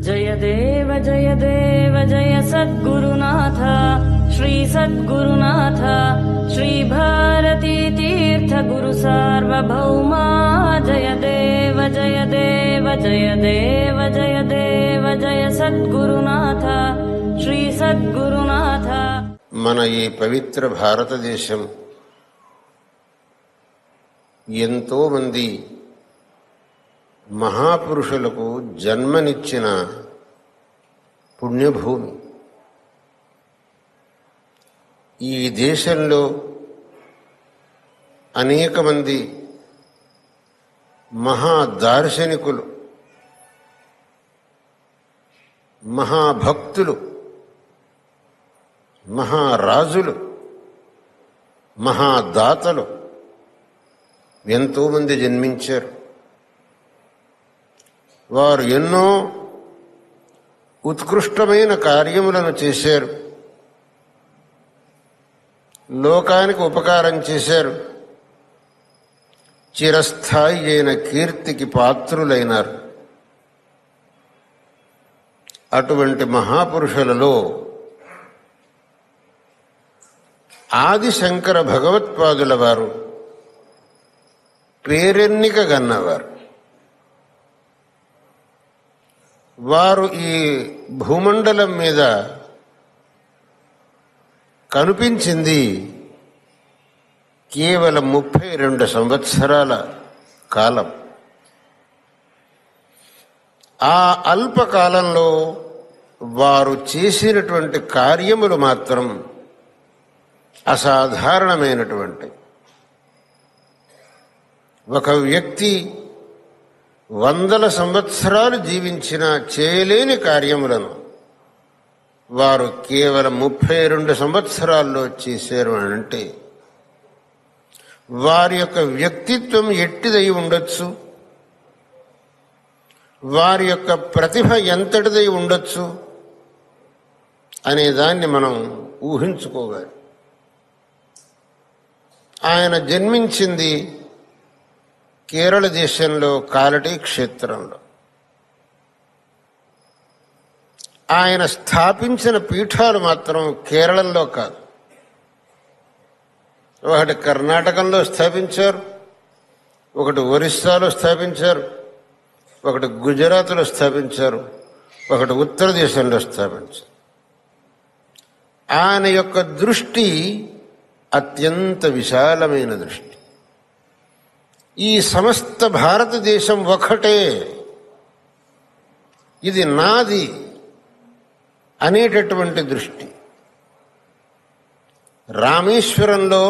జయ దేవ జయ సద్గురునాథ శ్రీ సద్గురునాథ శ్రీ భారతీ తీర్థ గురు సార్వభౌమా జయ దేవ జయ సద్గురునాథ శ్రీ సద్గురునాథ. మన ఈ పవిత్ర భారతదేశం ఎంతో మంది మహాపురుషులకు జన్మనిచ్చిన పుణ్యభూమి. ఈ దేశంలో అనేక మంది మహాదార్శనికులు, మహాభక్తులు, మహారాజులు, మహాదాతలు ఎంతోమంది జన్మించారు. వారు ఎన్నో ఉత్కృష్టమైన కార్యములను చేశారు, లోకానికి ఉపకారం చేశారు, చిరస్థాయి అయిన కీర్తికి పాత్రులైనారు. అటువంటి మహాపురుషులలో ఆదిశంకర భగవత్పాదుల వారు పేరెన్నిక గన్నవారు. వారు ఈ భూమండలం మీద కనిపించింది కేవలం 32 సంవత్సరాల కాలం. ఆ అల్పకాలంలో వారు చేసినటువంటి కార్యములు మాత్రం అసాధారణమైనటువంటి. ఒక వ్యక్తి 100 సంవత్సరాలు జీవించినా చేయలేని కార్యములను వారు కేవలం 32 సంవత్సరాల్లో చేశారు అంటే వారి యొక్క వ్యక్తిత్వం ఎట్టిదై ఉండొచ్చు, వారి యొక్క ప్రతిభ ఎంతటిదై ఉండొచ్చు అనే దాన్ని మనం ఊహించుకోవాలి. ఆయన జన్మించింది కేరళ దేశంలో కాలటీ క్షేత్రంలో. ఆయన స్థాపించిన పీఠాలు మాత్రం కేరళంలో కాదు, ఒకటి కర్ణాటకంలో స్థాపించారు, ఒకటి ఒరిస్సాలో స్థాపించారు, ఒకటి గుజరాత్లో స్థాపించారు, ఒకటి ఉత్తర దేశంలో స్థాపించారు. ఆయన యొక్క దృష్టి అత్యంత విశాలమైన దృష్టి. ఈ సమస్త భారతదేశం ఒకటే, ఇది నాది అనేటటువంటి దృష్టి. రామేశ్వరంలో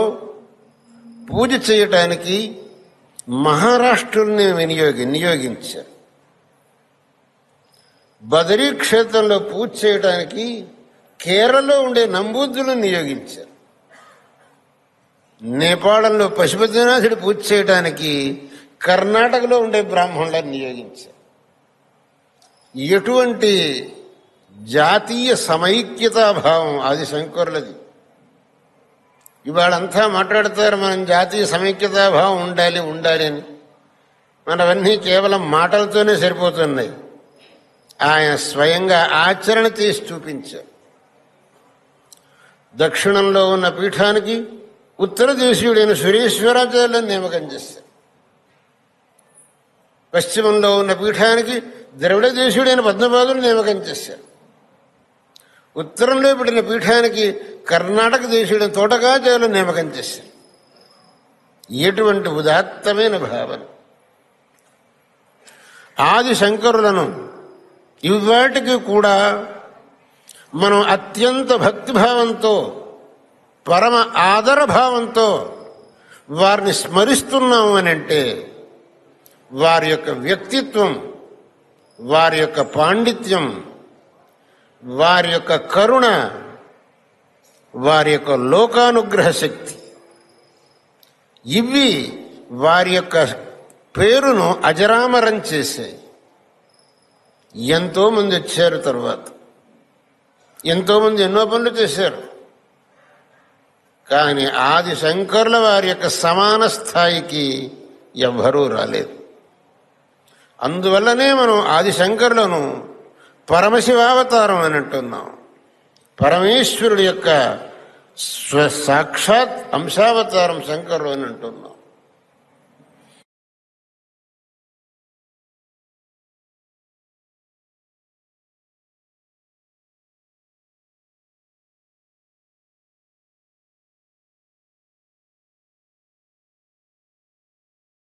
పూజ చేయటానికి మహారాష్ట్రుల్ని నియోగించారు. బదరీ క్షేత్రంలో పూజ చేయటానికి కేరళలో ఉండే నంబూద్రులను నియోగించారు. నేపాళంలో పశుపతినాథుడి పూజ చేయడానికి కర్ణాటకలో ఉండే బ్రాహ్మణులను నియోగించారు. ఎటువంటి జాతీయ సమైక్యతాభావం ఆదిశంకరులది. ఇవాళంతా మాట్లాడతారు మనం జాతీయ సమైక్యతాభావం ఉండాలి అని. మనవన్నీ కేవలం మాటలతోనే సరిపోతున్నాయి. ఆయన స్వయంగా ఆచరణ చేసి చూపించారు. దక్షిణంలో ఉన్న పీఠానికి ఉత్తర దేశీయుడైన సురేశ్వరాచార్యులను నియామకం చేశారు. పశ్చిమంలో ఉన్న పీఠానికి ద్రవిడ దేశీయుడైన పద్మపాదులు నియామకం చేశారు. ఉత్తరంలో పెట్టిన పీఠానికి కర్ణాటక దేశీయుడైన తోటకాచార్యులను నియామకం చేశారు. ఎటువంటి ఉదాత్తమైన భావన! ఆది శంకరులను ఇవాటికి కూడా మనం అత్యంత భక్తిభావంతో, పరమ ఆదరభావంతో వారిని స్మరిస్తున్నాము అని అంటే వారి యొక్క వ్యక్తిత్వం, వారి యొక్క పాండిత్యం, వారి యొక్క కరుణ, వారి యొక్క లోకానుగ్రహ శక్తి, ఇవి వారి యొక్క పేరును అజరామరం చేశాయి. ఎంతోమంది వచ్చారు తర్వాత, ఎంతోమంది ఎన్నో పనులు చేశారు. కానీ ఆది శంకరుల వారి యొక్క సమాన స్థాయికి ఎవ్వరూ రాలేదు. అందువల్లనే మనం ఆది శంకరులను పరమశివావతారం అని అంటున్నాం. పరమేశ్వరుడి యొక్క సాక్షాత్ అంశావతారం శంకరుడు అని అంటున్నాం.